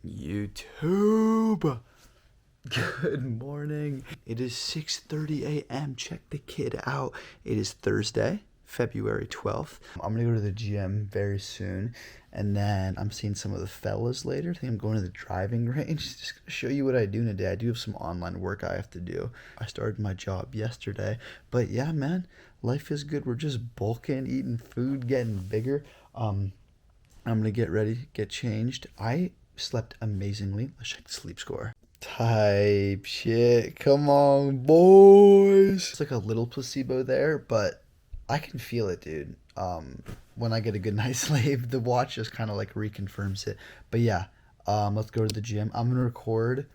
YouTube. Good morning. It is 6:30 a.m. Check the kid out. It is Thursday, February 12th. I'm gonna go to the gym very soon, and then I'm seeing some of the fellas later. I think I'm going to the driving range. Just gonna show you what I do today. I do have some online work I have to do. I started my job yesterday, but yeah, man, life is good. We're just bulking, eating food, getting bigger. I'm gonna get ready, get changed. I slept amazingly. Let's check the sleep score. Type shit. Come on, boys. It's like a little placebo there, but I can feel it, dude. When I get a good night's sleep, the watch just kind of like reconfirms it. But yeah, let's go to the gym. I'm gonna record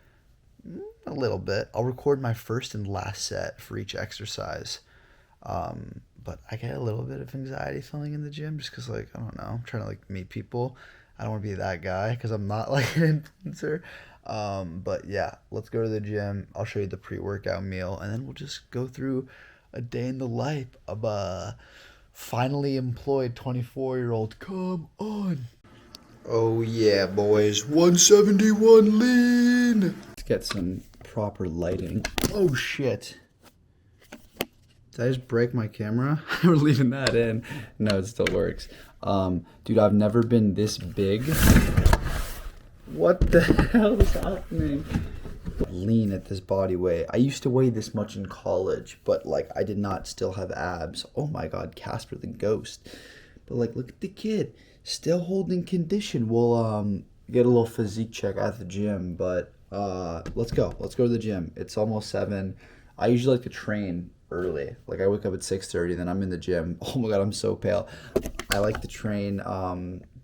a little bit. I'll record my first and last set for each exercise. But I get a little bit of anxiety filling in the gym just because, like, I don't know, I'm trying to like meet people. I don't want to be that guy because I'm not like an influencer. But yeah, let's go to the gym. I'll show you the pre-workout meal, and then we'll just go through a day in the life of a finally employed 24-year-old. Come on. Oh yeah, boys. 171 lean. Let's get some proper lighting. Oh shit. Did I just break my camera? We're leaving that in. No, it still works. Dude, I've never been this big. What the hell is happening? Lean at this body weight. I used to weigh this much in college, but like I did not still have abs. Oh my god, Casper the Ghost. But like, look at the kid. Still holding condition. We'll get a little physique check at the gym, but let's go. Let's go to the gym. It's almost 7. I usually like to train early. Like I wake up at 6:30, then I'm in the gym. Oh my god, I'm so pale. I like to train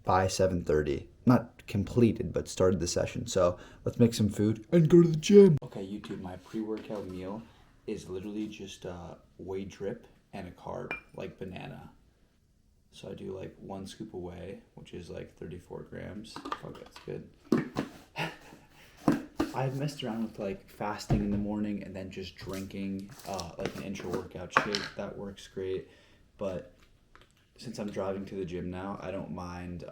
by 7:30. Not completed, but started the session. So let's make some food and go to the gym. Okay, YouTube, my pre-workout meal is literally just whey drip and a carb, like banana. So I do like 1 scoop of whey, which is like 34 grams. Oh, that's good. I've messed around with like fasting in the morning and then just drinking like an intra-workout shake. That works great. But since I'm driving to the gym now, I don't mind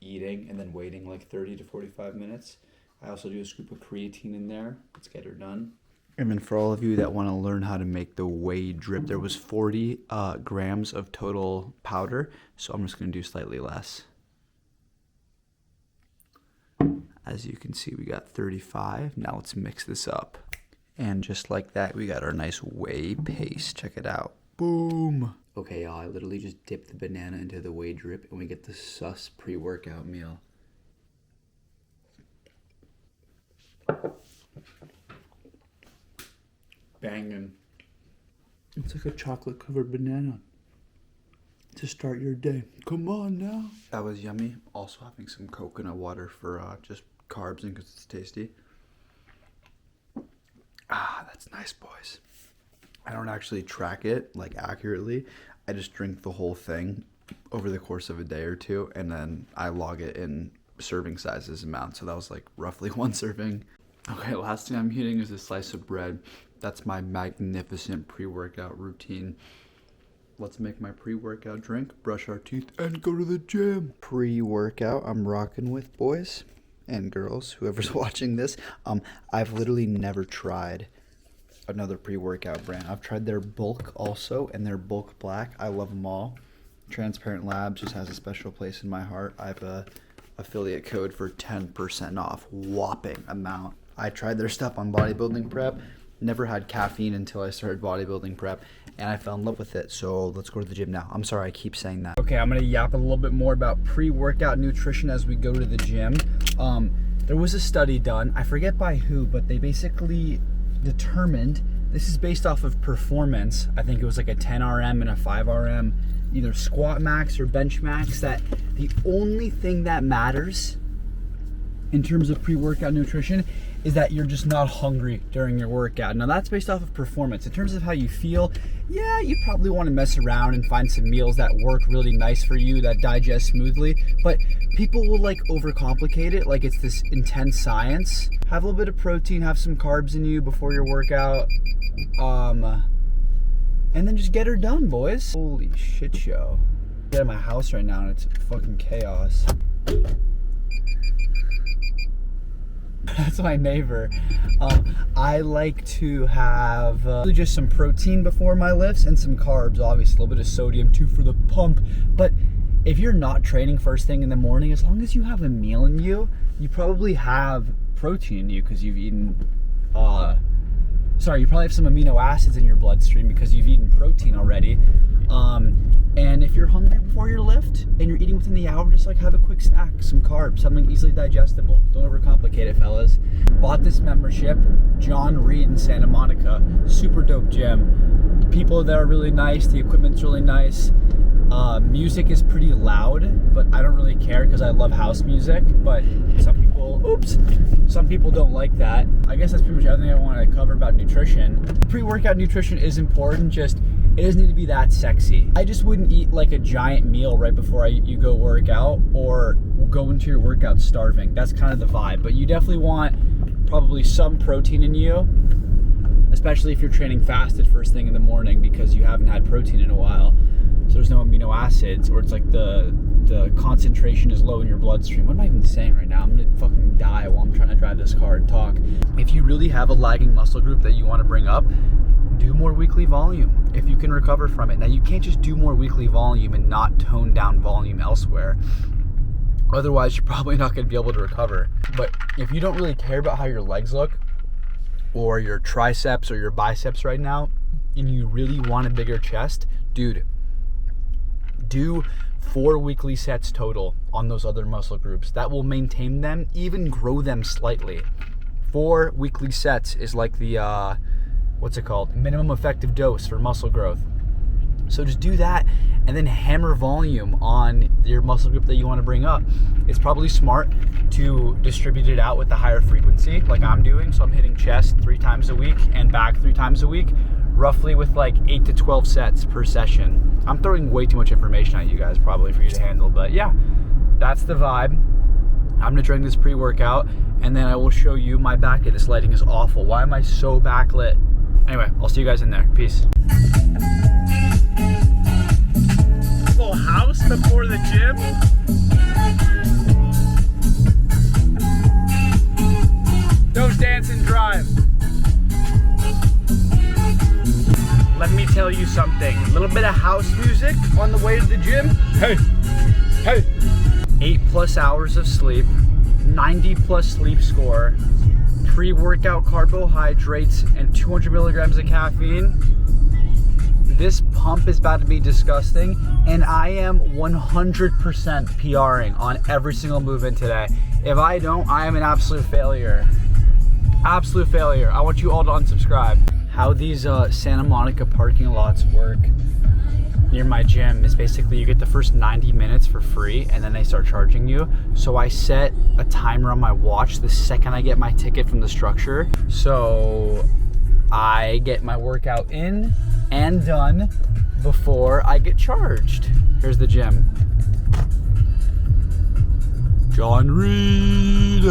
eating and then waiting like 30 to 45 minutes. I also do a scoop of creatine in there. Let's get her done. And then for all of you that want to learn how to make the whey drip, there was 40 grams of total powder, so I'm just going to do slightly less. As you can see, we got 35. Now let's mix this up. And just like that, we got our nice whey paste. Check it out. Boom. Okay, y'all, I literally just dipped the banana into the whey drip and we get the sus pre-workout meal. Banging. It's like a chocolate-covered banana to start your day. Come on now. That was yummy. Also having some coconut water for just carbs and because it's tasty. Ah, that's nice, boys. I don't actually track it like accurately. I just drink the whole thing over the course of a day or two, and then I log it in serving sizes amount. So that was like roughly 1 serving. Okay, last thing I'm eating is a slice of bread. That's my magnificent pre-workout routine. Let's make my pre-workout drink, brush our teeth, and go to the gym. Pre-workout I'm rocking with, boys and girls, whoever's watching this. I've literally never tried another pre-workout brand. I've tried their bulk also and their bulk black. I love them all. Transparent Labs just has a special place in my heart. I have a affiliate code for 10% off. Whopping amount. I tried their stuff on bodybuilding prep. Never had caffeine until I started bodybuilding prep, and I fell in love with it. So let's go to the gym now. I'm sorry I keep saying that. Okay, I'm gonna yap a little bit more about pre-workout nutrition as we go to the gym. There was a study done, I forget by who, but they basically determined, this is based off of performance, I think it was like a 10 RM and a 5 RM, either squat max or bench max, that the only thing that matters in terms of pre-workout nutrition is that you're just not hungry during your workout. Now that's based off of performance. In terms of how you feel, yeah, you probably want to mess around and find some meals that work really nice for you, that digest smoothly, but people will like overcomplicate it like it's this intense science. Have a little bit of protein, have some carbs in you before your workout, and then just get her done, boys. Holy shit show. I'm at my house right now and it's fucking chaos. That's my neighbor. I like to have just some protein before my lifts and some carbs, obviously a little bit of sodium too for the pump. But if you're not training first thing in the morning, as long as you have a meal in you, you probably have protein in you because you've eaten, you probably have some amino acids in your bloodstream because you've eaten protein already. And if you're hungry before your lift and you're eating within the hour, just like have a quick snack, some carbs, something easily digestible. Don't overcomplicate it, fellas. Bought this membership, John Reed in Santa Monica, super dope gym. The people there are really nice, the equipment's really nice. Music is pretty loud, but I don't really care because I love house music, but some people don't like that. I guess that's pretty much everything I want to cover about nutrition. Pre-workout nutrition is important, just it doesn't need to be that sexy. I just wouldn't eat like a giant meal right before you go work out or go into your workout starving. That's kind of the vibe, but you definitely want probably some protein in you, especially if you're training fasted first thing in the morning because you haven't had protein in a while. So there's no amino acids, or it's like the concentration is low in your bloodstream. What am I even saying right now? I'm gonna fucking die while I'm trying to drive this car and talk. If you really have a lagging muscle group that you want to bring up, do more weekly volume if you can recover from it. Now you can't just do more weekly volume and not tone down volume elsewhere. Otherwise, you're probably not gonna be able to recover. But if you don't really care about how your legs look, or your triceps or your biceps right now, and you really want a bigger chest, dude, do 4 weekly sets total on those other muscle groups. That will maintain them, even grow them slightly. 4 weekly sets is like the, minimum effective dose for muscle growth. So just do that and then hammer volume on your muscle group that you want to bring up. It's probably smart to distribute it out with the higher frequency like I'm doing. So I'm hitting chest 3 times a week and back 3 times a week, roughly with like 8 to 12 sets per session. I'm throwing way too much information at you guys probably for you to handle, but yeah, that's the vibe. I'm gonna drink this pre-workout and then I will show you my backlit. This lighting is awful. Why am I so backlit? Anyway, I'll see you guys in there. Peace. Little house before the gym. Those dance and drive. Let me tell you something. A little bit of house music on the way to the gym. Hey, hey. 8+ hours of sleep, 90+ sleep score, pre-workout carbohydrates, and 200 milligrams of caffeine. This pump is about to be disgusting, and I am 100% PRing on every single movement today. If I don't, I am an absolute failure. Absolute failure. I want you all to unsubscribe. How these Santa Monica parking lots work near my gym is basically you get the first 90 minutes for free and then they start charging you. So I set a timer on my watch the second I get my ticket from the structure. So I get my workout in and done before I get charged. Here's the gym. John Reed,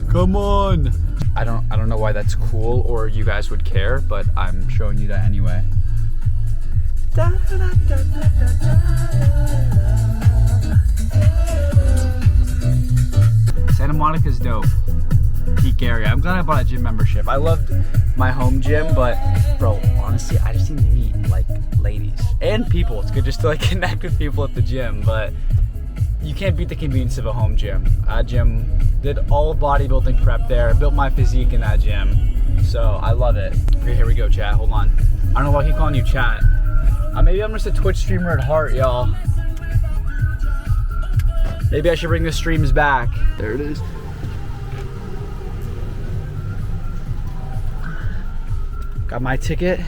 come on. I don't know why that's cool or you guys would care, but I'm showing you that anyway. Santa Monica's dope. Peak area. I'm glad I bought a gym membership. I loved my home gym, but bro, honestly, I just need to meet like ladies and people. It's good just to like connect with people at the gym, but you can't beat the convenience of a home gym. Did all bodybuilding prep there, built my physique in that gym. So I love it. Okay, here we go, chat. Hold on. I don't know why I keep calling you chat. Maybe I'm just a Twitch streamer at heart, y'all. Maybe I should bring the streams back. There it is. Got my ticket.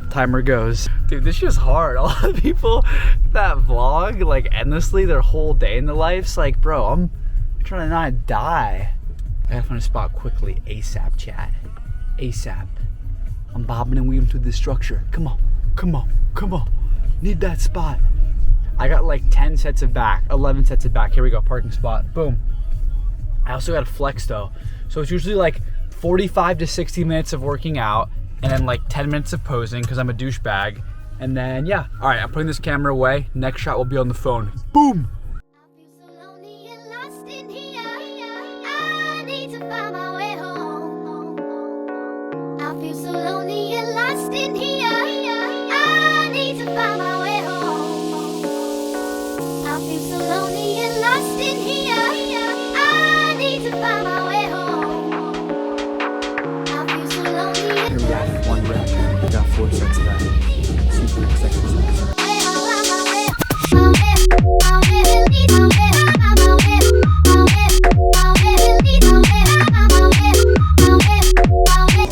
Timer goes. Dude, this shit's hard. A lot of people that vlog like endlessly their whole day in the life's like, bro, I'm trying to not die. I gotta find a spot quickly, ASAP, chat. ASAP. I'm bobbing and weaving through this structure. Come on, come on, come on. Need that spot. I got like 10 sets of back, 11 sets of back. Here we go, parking spot, boom. I also got a flex though. So it's usually like 45 to 60 minutes of working out and then like 10 minutes of posing because I'm a douchebag. And then, yeah. All right, I'm putting this camera away. Next shot will be on the phone. Boom. to find my way home. I feel so lonely and lost in here. I need to find my way home. I feel so lonely and lost in here. I need to find my way home. I feel so lonely and Here we got 1 rep. We got 4 sets of that. See the next exercise.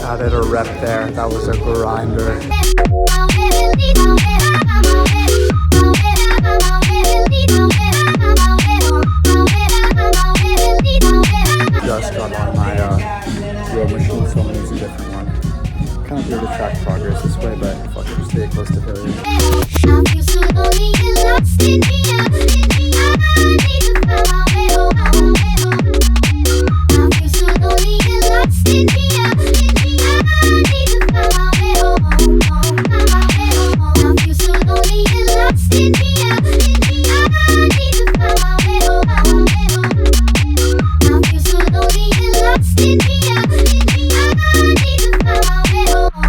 Added a rep there. That was a grinder. Just got on my row machine, so I'm gonna use a different one. Kind of weird to track progress this way, but fuck it, stay close to failure. I feel so lonely and lost in here. I need to find my way home. I feel so lonely and lost in here. I need to find my way home. I feel so lonely and lost in here. I need to find my way home. I feel so lonely and lost in here. I need to find my way home.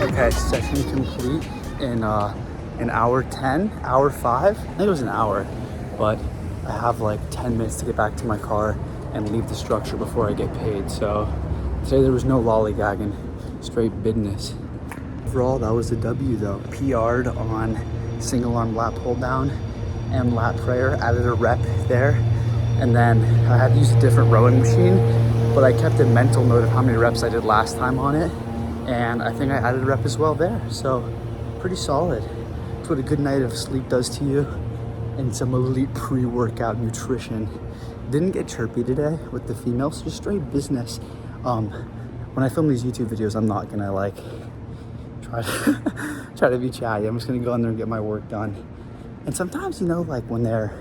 Okay, session complete in an hour 10, hour 5. I think it was an hour, but I have like 10 minutes to get back to my car and leave the structure before I get paid. So today there was no lollygagging, straight business. Overall, that was a W though. PR'd on single arm lat pull down and lat prayer, added a rep there. And then I had to use a different rowing machine, but I kept a mental note of how many reps I did last time on it. And I think I added a rep as well there. So pretty solid. That's what a good night of sleep does to you. And some elite pre-workout nutrition. Didn't get chirpy today with the females, just straight business. When I film these YouTube videos, I'm not gonna like try to be chatty. I'm just gonna go in there and get my work done. And sometimes, you know, like when they're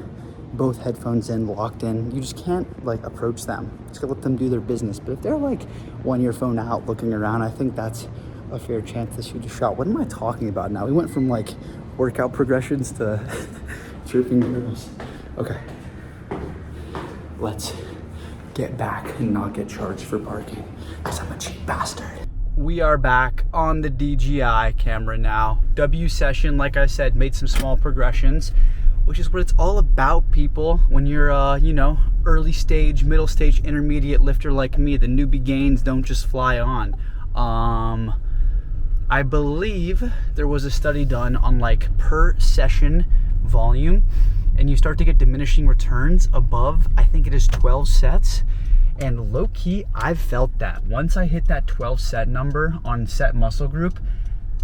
both headphones in, locked in, you just can't like approach them. Just gotta let them do their business. But if they're like one earphone out looking around, I think that's a fair chance to shoot a shot. What am I talking about now? We went from like workout progressions to chirping girls. Okay, let's get back and not get charged for parking, because I'm a cheap bastard. We are back on the DJI camera now. W session, like I said, made some small progressions, which is what it's all about, people. When you're, you know, early stage, middle stage, intermediate lifter like me, the newbie gains don't just fly on. I believe there was a study done on like per session volume, and you start to get diminishing returns above, I think it is 12 sets. And low key, I've felt that. Once I hit that 12 set number on set muscle group,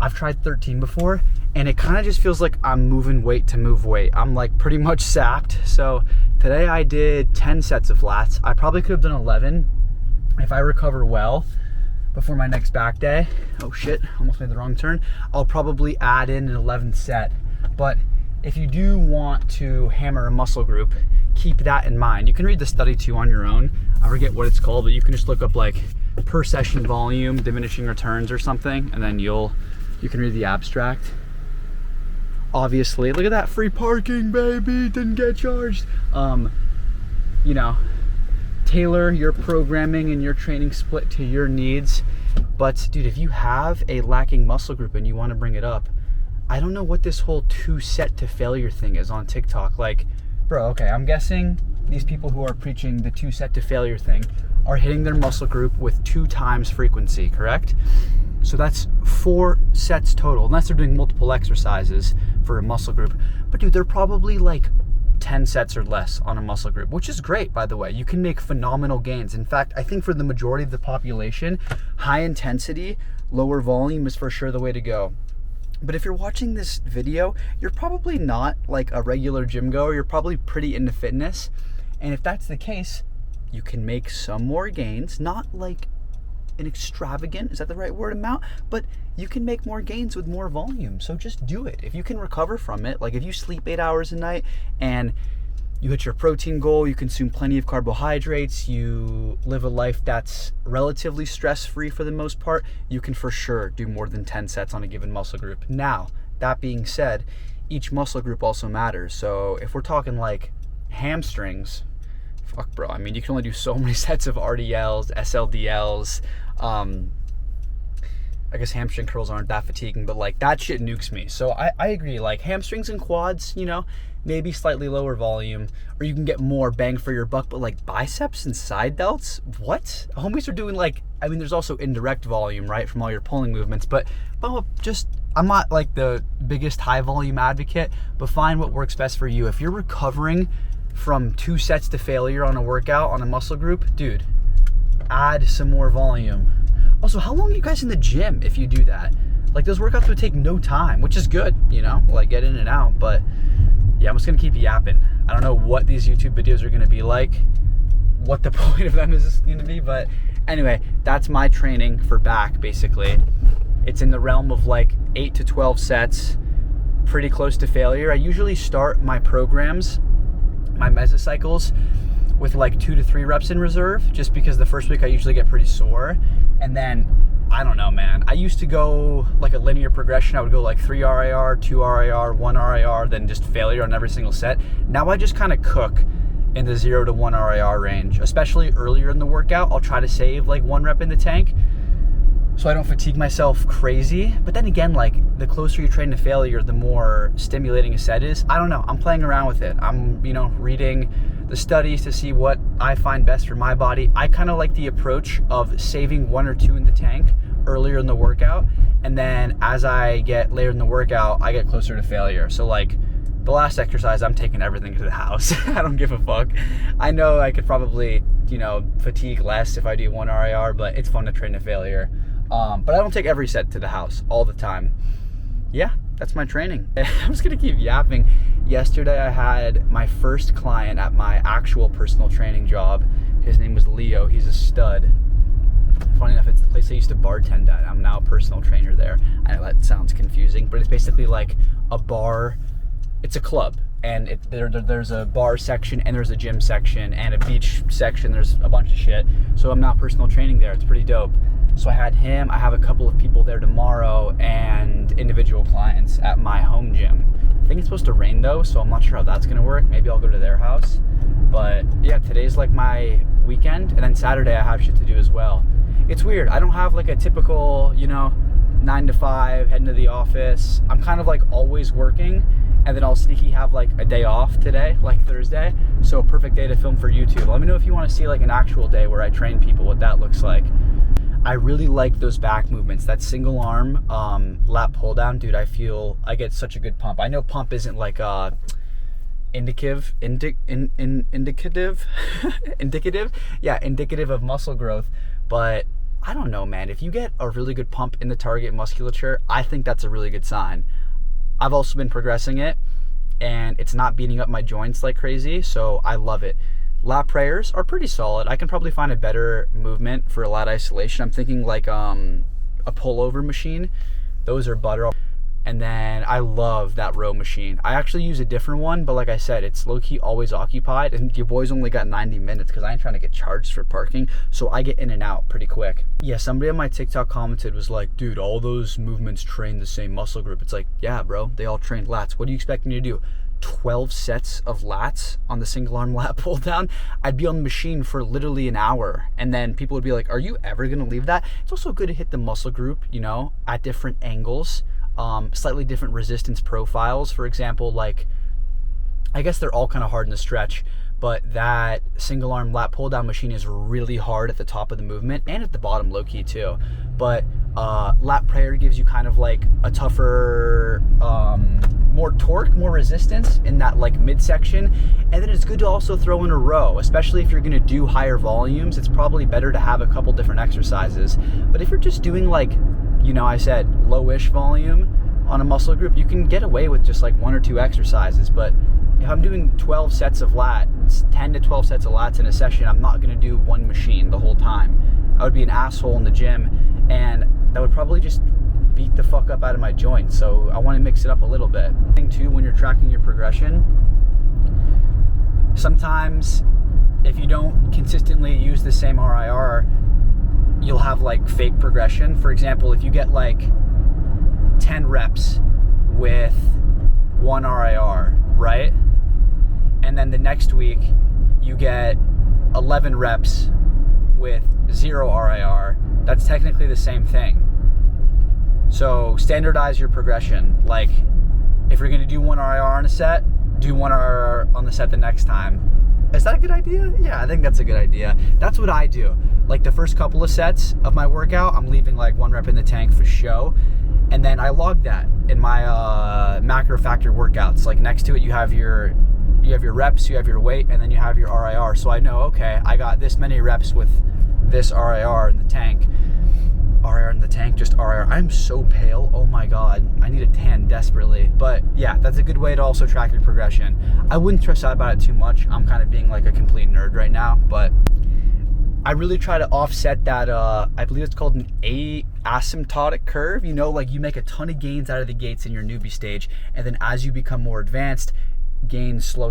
I've tried 13 before, and it kind of just feels like I'm moving weight to move weight. I'm like pretty much sapped. So today I did 10 sets of lats. I probably could have done 11 if I recover well before my next back day. Oh shit, almost made the wrong turn. I'll probably add in an 11th set. But if you do want to hammer a muscle group, keep that in mind. You can read the study too on your own. I forget what it's called, but you can just look up like per session volume, diminishing returns or something, and then you can read the abstract. Obviously, look at that, free parking, baby, didn't get charged. You know, tailor your programming and your training split to your needs. But dude, if you have a lacking muscle group and you want to bring it up, I don't know what this whole 2 set to failure thing is on TikTok. Like, bro, okay, I'm guessing these people who are preaching the 2 set to failure thing are hitting their muscle group with 2 times frequency, correct? So that's 4 sets total, unless they're doing multiple exercises for a muscle group. But dude, they're probably like 10 sets or less on a muscle group, which is great, by the way. You can make phenomenal gains. In fact, I think for the majority of the population, high intensity, lower volume is for sure the way to go. But if you're watching this video, you're probably not like a regular gym goer. You're probably pretty into fitness. And if that's the case, you can make some more gains, not like an extravagant, is that the right word, amount? But you can make more gains with more volume. So just do it. If you can recover from it, like if you sleep 8 hours a night and you hit your protein goal, you consume plenty of carbohydrates, you live a life that's relatively stress-free for the most part, you can for sure do more than 10 sets on a given muscle group. Now, that being said, each muscle group also matters. So if we're talking like hamstrings, fuck bro, I mean, you can only do so many sets of RDLs, SLDLs. I guess hamstring curls aren't that fatiguing, but like that shit nukes me. So I agree, like hamstrings and quads, you know, maybe slightly lower volume, or you can get more bang for your buck. But like biceps and side delts, what? Homies are doing like, I mean, there's also indirect volume, right, from all your pulling movements, but just, I'm not like the biggest high volume advocate, but find what works best for you. If you're recovering from 2 sets to failure on a workout on a muscle group, dude, add some more volume. Also, how long are you guys in the gym if you do that? Like, those workouts would take no time, which is good, you know, like get in and out. But yeah, I'm just gonna keep yapping. I don't know what these YouTube videos are gonna be like, what the point of them is gonna be, but anyway, that's my training for back, basically. It's in the realm of like 8 to 12 sets, pretty close to failure. I usually start my programs, my mesocycles, with like 2 to 3 reps in reserve, just because the first week I usually get pretty sore. And then, I don't know, man. I used to go like a linear progression. I would go like 3 RIR, 2 RIR, 1 RIR, then just failure on every single set. Now I just kind of cook in the 0 to 1 RIR range, especially earlier in the workout. I'll try to save like 1 rep in the tank so I don't fatigue myself crazy. But then again, like the closer you train to failure, the more stimulating a set is. I don't know, I'm playing around with it. I'm, you know, reading the studies to see what I find best for my body. I kind of like the approach of saving 1 or 2 in the tank earlier in the workout, and then as I get later in the workout, I get closer to failure. So like the last exercise, I'm taking everything to the house. I don't give a fuck. I know I could probably, you know, fatigue less if I do 1 RIR, but it's fun to train to failure. But I don't take every set to the house all the time. Yeah, that's my training. I'm just gonna keep yapping. Yesterday I had my first client at my actual personal training job. His name was Leo. He's a stud. Funny enough, it's the place I used to bartend at. I'm now a personal trainer there. I know that sounds confusing, but it's basically like a bar. It's a club, and there's a bar section, and there's a gym section, and a beach section. There's a bunch of shit. So I'm now personal training there. It's pretty dope. So I had him. I have a couple of people there tomorrow, and individual clients at my home gym. I think it's supposed to rain though, so I'm not sure how that's gonna work. Maybe I'll go to their house. But yeah, today's like my weekend, and then Saturday I have shit to do as well. It's weird. I don't have like a typical, you know, 9 to 5, heading to the office. I'm kind of like always working, and then I'll sneaky have like a day off today, like Thursday. So a perfect day to film for YouTube. Let me know if you want to see like an actual day where I train people, what that looks like. I really like those back movements. That single arm lat pull down, dude, I feel I get such a good pump. I know pump isn't like indicative indicative of muscle growth, but I don't know, man. If you get a really good pump in the target musculature, I think that's a really good sign. I've also been progressing it, and it's not beating up my joints like crazy, so I love it. Lat prayers are pretty solid. I can probably find a better movement for a lat isolation. I'm thinking like a pullover machine. Those are butter. And then I love that row machine. I actually use a different one, but like I said, it's low-key always occupied, and your boy's only got 90 minutes because I ain't trying to get charged for parking, so I get in and out pretty quick. Yeah, somebody on my TikTok commented, was like, dude, all those movements train the same muscle group. It's like, yeah, bro, they all train lats. What do you expect me to do? 12 sets of lats on the single arm lat pull down? I'd be on the machine for literally an hour, and then people would be like, are you ever gonna leave that? It's also good to hit the muscle group, you know, at different angles. Slightly different resistance profiles. For example, like, I guess they're all kind of hard in the stretch, but that single arm lat pull down machine is really hard at the top of the movement and at the bottom, low key too. But lat prayer gives you kind of like a tougher, more torque, more resistance in that like midsection. And then it's good to also throw in a row, especially if you're gonna do higher volumes. It's probably better to have a couple different exercises. But if you're just doing like, you know, I said lowish volume on a muscle group, you can get away with just like 1 or 2 exercises. But if I'm doing 12 sets of lats, 10 to 12 sets of lats in a session, I'm not gonna do one machine the whole time. I would be an asshole in the gym, and that would probably just beat the fuck up out of my joints. So I wanna mix it up a little bit. Thing too, when you're tracking your progression, sometimes if you don't consistently use the same RIR, you'll have like fake progression. For example, if you get like 10 reps with 1 RIR, right? And then the next week you get 11 reps with 0 RIR, that's technically the same thing. So standardize your progression. Like if you're gonna do 1 RIR on a set, do 1 RIR on the set the next time. Is that a good idea? Yeah, I think that's a good idea. That's what I do. Like the first couple of sets of my workout, I'm leaving like 1 rep in the tank for show. And then I log that in my macro factor workouts. Like next to it, you have your reps, you have your weight, and then you have your RIR. So I know, okay, I got this many reps with this RIR in the tank. RIR in the tank, just RIR. I'm so pale. Oh my God. I need a tan desperately. But yeah, that's a good way to also track your progression. I wouldn't stress out about it too much. I'm kind of being like a complete nerd right now, but I really try to offset that, I believe it's called an asymptotic curve. You know, like you make a ton of gains out of the gates in your newbie stage, and then as you become more advanced, gain slow.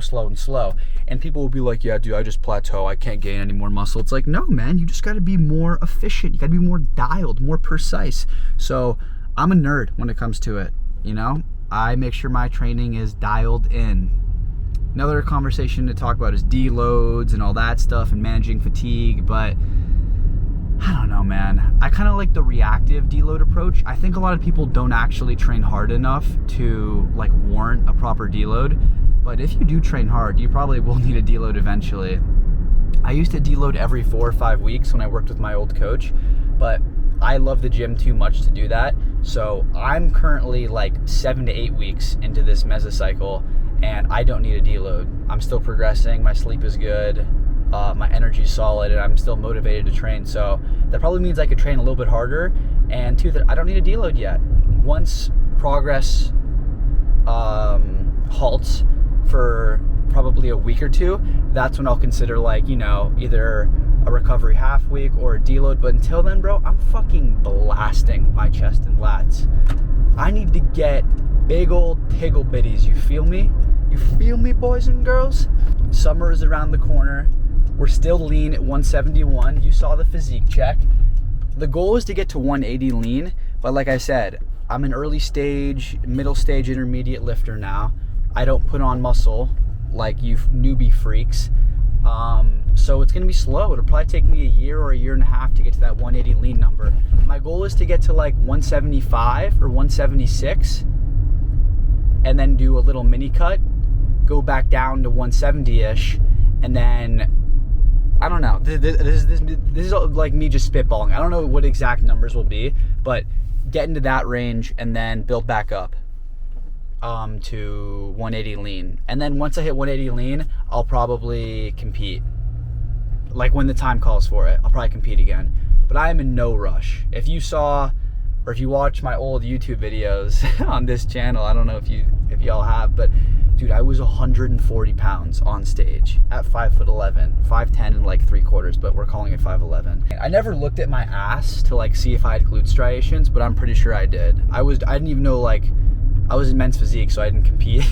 And people will be like, yeah, dude, I just plateau. I can't gain any more muscle. It's like, no, man, you just got to be more efficient. You got to be more dialed, more precise. So I'm a nerd when it comes to it. You know, I make sure my training is dialed in. Another conversation to talk about is deloads and all that stuff and managing fatigue, but I don't know, man. I kind of like the reactive deload approach. I think a lot of people don't actually train hard enough to like warrant a proper deload, but if you do train hard, you probably will need a deload eventually. I used to deload every 4 or 5 weeks when I worked with my old coach, but I love the gym too much to do that. So I'm currently like 7 to 8 weeks into this mesocycle, and I don't need a deload. I'm still progressing, my sleep is good, my energy's solid, and I'm still motivated to train. So that probably means I could train a little bit harder, and two, that I don't need a deload yet. Once progress halts for probably a week or 2, that's when I'll consider like, you know, either a recovery half week or a deload. But until then, bro, I'm fucking blasting my chest and lats. I need to get big old tiggle bitties, you feel me? You feel me, boys and girls? Summer is around the corner. We're still lean at 171. You saw the physique check. The goal is to get to 180 lean, but like I said, I'm an early stage, middle stage, intermediate lifter now. I don't put on muscle like you newbie freaks. So it's gonna be slow. It'll probably take me a year or a year and a half to get to that 180 lean number. My goal is to get to like 175 or 176 and then do a little mini cut, go back down to 170-ish, and then, I don't know, this is like me just spitballing. I don't know what exact numbers will be, but get into that range and then build back up to 180 lean. And then once I hit 180 lean, I'll probably compete. Like when the time calls for it, I'll probably compete again. But I am in no rush. If you saw, or if you watch my old YouTube videos on this channel, I don't know if y'all have, but dude, I was 140 pounds on stage at 5'11", 5'10" and like 3/4, but we're calling it 5'11". I never looked at my ass to like see if I had glute striations, but I'm pretty sure I did. I didn't even know, like, I was in men's physique, so I didn't compete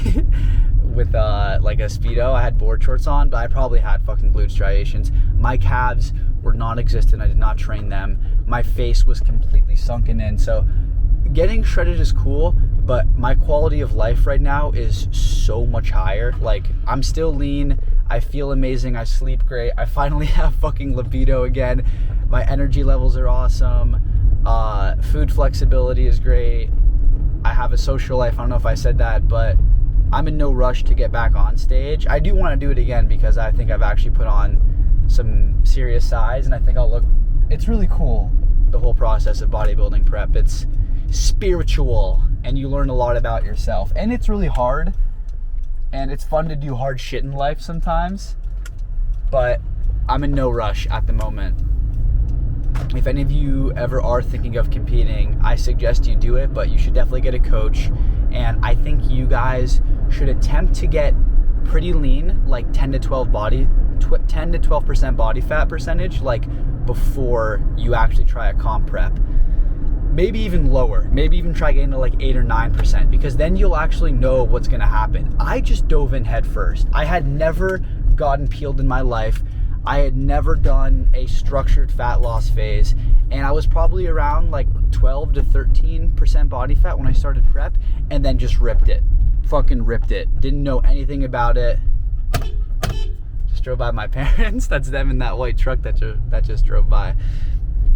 with like a Speedo. I had board shorts on, but I probably had fucking glute striations. My calves were non-existent. I did not train them. My face was completely sunken in. So getting shredded is cool, but my quality of life right now is so much higher. Like, I'm still lean. I feel amazing. I sleep great. I finally have fucking libido again. My energy levels are awesome. Food flexibility is great. I have a social life. I don't know if I said that, but I'm in no rush to get back on stage. I do want to do it again because I think I've actually put on some serious size, and I think I'll look, it's really cool, the whole process of bodybuilding prep. It's spiritual, and you learn a lot about yourself, and it's really hard, and it's fun to do hard shit in life sometimes, but I'm in no rush at the moment. If any of you ever are thinking of competing, I suggest you do it, but you should definitely get a coach. And I think you guys should attempt to get pretty lean, like 10 to 12% body fat percentage, like before you actually try a comp prep. Maybe even lower. Maybe even try getting to like 8 or 9%, because then you'll actually know what's gonna happen. I just dove in head first. I had never gotten peeled in my life. I had never done a structured fat loss phase, and I was probably around like 12 to 13% body fat when I started prep, and then just ripped it. Fucking ripped it. Didn't know anything about it. Just drove by my parents. That's them in that white truck that just drove by.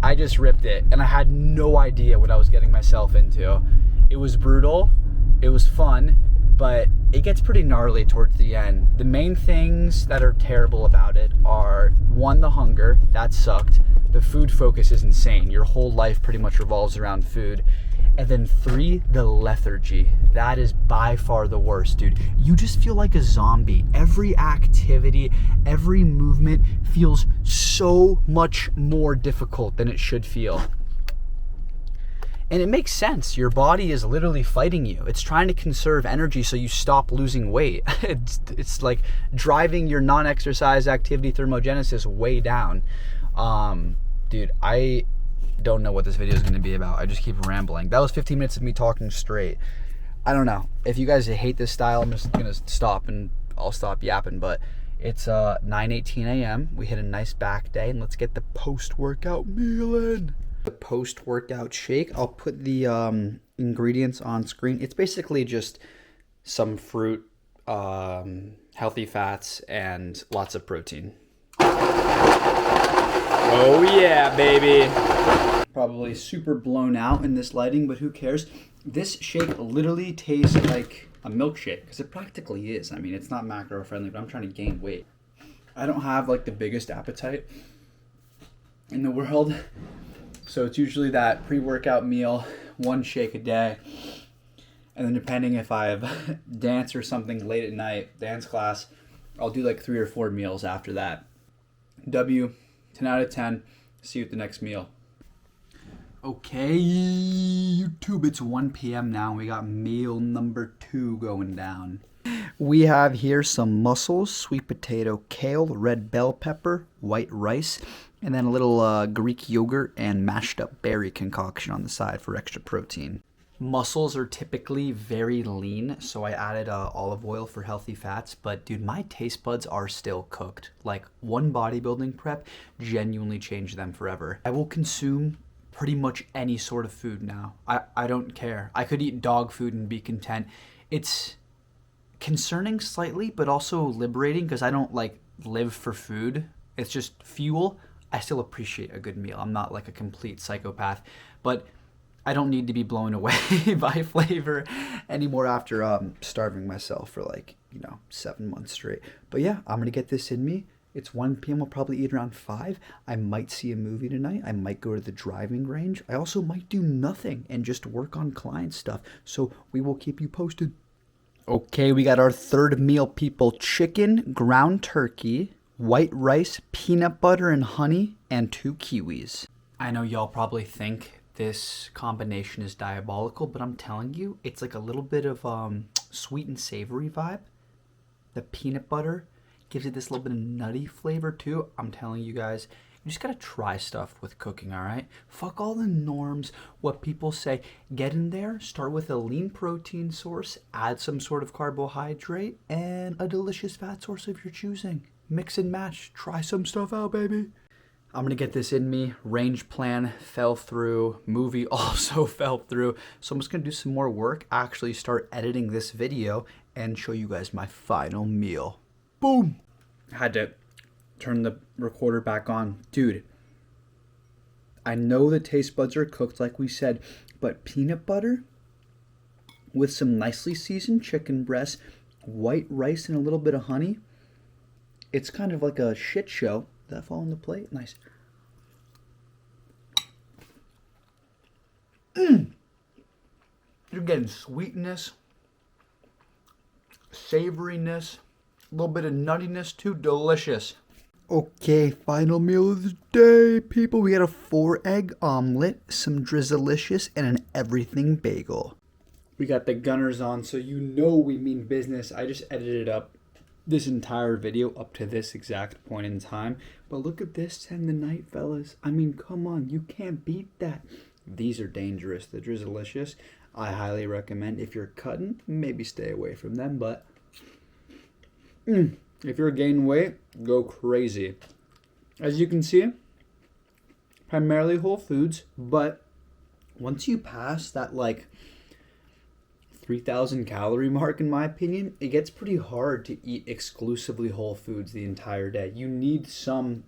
I just ripped it, and I had no idea what I was getting myself into. It was brutal. It was fun, but it gets pretty gnarly towards the end. The main things that are terrible about it are, one, the hunger. That sucked. The food focus is insane. Your whole life pretty much revolves around food. And then 3, the lethargy. That is by far the worst, dude. You just feel like a zombie. Every activity, every movement feels so much more difficult than it should feel. And it makes sense. Your body is literally fighting you. It's trying to conserve energy so you stop losing weight. It's like driving your non-exercise activity thermogenesis way down. Dude, I don't know what this video is going to be about. I just keep rambling. That was 15 minutes of me talking straight. I don't know. If you guys hate this style, I'm just going to stop and I'll stop yapping. But it's 9:18 a.m. We hit a nice back day, and let's get the post-workout meal in. The post-workout shake, I'll put the ingredients on screen. It's basically just some fruit, healthy fats, and lots of protein. Oh yeah, baby. Probably super blown out in this lighting, but who cares? This shake literally tastes like a milkshake, because it practically is. I mean, it's not macro friendly, but I'm trying to gain weight. I don't have like the biggest appetite in the world. So it's usually that pre-workout meal, 1 shake a day. And then depending if I have dance or something late at night, dance class, I'll do like 3 or 4 meals after that. 10 out of 10. See you at the next meal. Okay, YouTube, it's 1 p.m. now. We got meal number 2 going down. We have here some mussels, sweet potato, kale, red bell pepper, white rice, and then a little Greek yogurt and mashed up berry concoction on the side for extra protein. Mussels are typically very lean, so I added olive oil for healthy fats, but dude, my taste buds are still cooked. Like, one bodybuilding prep genuinely changed them forever. I will consume pretty much any sort of food now. I don't care. I could eat dog food and be content. It's concerning slightly, but also liberating, because I don't like live for food. It's just fuel. I still appreciate a good meal. I'm not like a complete psychopath, but I don't need to be blown away by flavor anymore after starving myself for 7 months straight. But yeah, I'm gonna get this in me. It's 1 p.m. I'll probably eat around 5. I might see a movie tonight. I might go to the driving range. I also might do nothing and just work on client stuff. So we will keep you posted. Okay, we got our third meal, people. Chicken, ground turkey, white rice, peanut butter and honey, and 2 kiwis. I know y'all probably think this combination is diabolical, but I'm telling you, it's like a little bit of sweet and savory vibe. The peanut butter gives it this little bit of nutty flavor too. I'm telling you guys, you just gotta try stuff with cooking, all right? Fuck all the norms, what people say. Get in there, start with a lean protein source, add some sort of carbohydrate, and a delicious fat source of your choosing. Mix and match, try some stuff out, baby. I'm gonna get this in me. Range plan fell through, movie also fell through. So I'm just gonna do some more work, actually start editing this video, and show you guys my final meal. Boom! I had to turn the recorder back on. Dude, I know the taste buds are cooked like we said, but peanut butter with some nicely seasoned chicken breast, white rice, and a little bit of honey, it's kind of like a shit show. Did that fall on the plate? Nice. You're getting sweetness, savoriness, a little bit of nuttiness too. Delicious. Okay, final meal of the day, people. We got a 4-egg omelet, some Drizzlicious, and an everything bagel. We got the gunners on, so you know we mean business. I just edited up this entire video up to this exact point in time. But look at this 10 the night, fellas. I mean, come on, you can't beat that. These are dangerous. The Drizzlicious, I highly recommend. If you're cutting, maybe stay away from them, but If you're gaining weight, go crazy. As you can see, primarily whole foods, but once you pass that like 3,000 calorie mark, in my opinion, it gets pretty hard to eat exclusively whole foods the entire day. You need some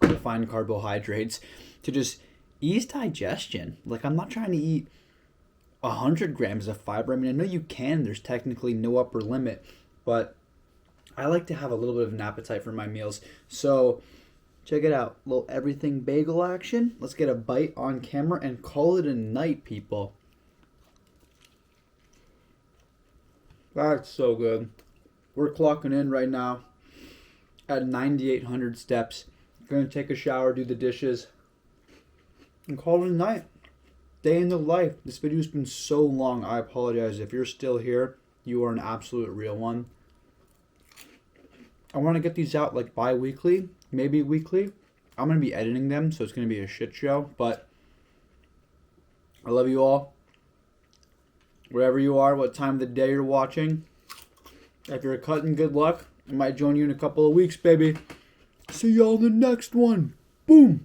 refined carbohydrates to just ease digestion. Like, I'm not trying to eat 100 grams of fiber. I mean, I know you can. There's technically no upper limit, but I like to have a little bit of an appetite for my meals. So check it out. Little everything bagel action. Let's get a bite on camera and call it a night, people. That's so good. We're clocking in right now at 9,800 steps. Gonna take a shower, do the dishes, and call it a night. Day in the life. This video's been so long. I apologize. If you're still here, you are an absolute real one. I want to get these out like bi-weekly, maybe weekly. I'm going to be editing them, so it's going to be a shit show. But I love you all. Wherever you are, what time of the day you're watching. If you're cutting, good luck. I might join you in a couple of weeks, baby. See y'all in the next one. Boom.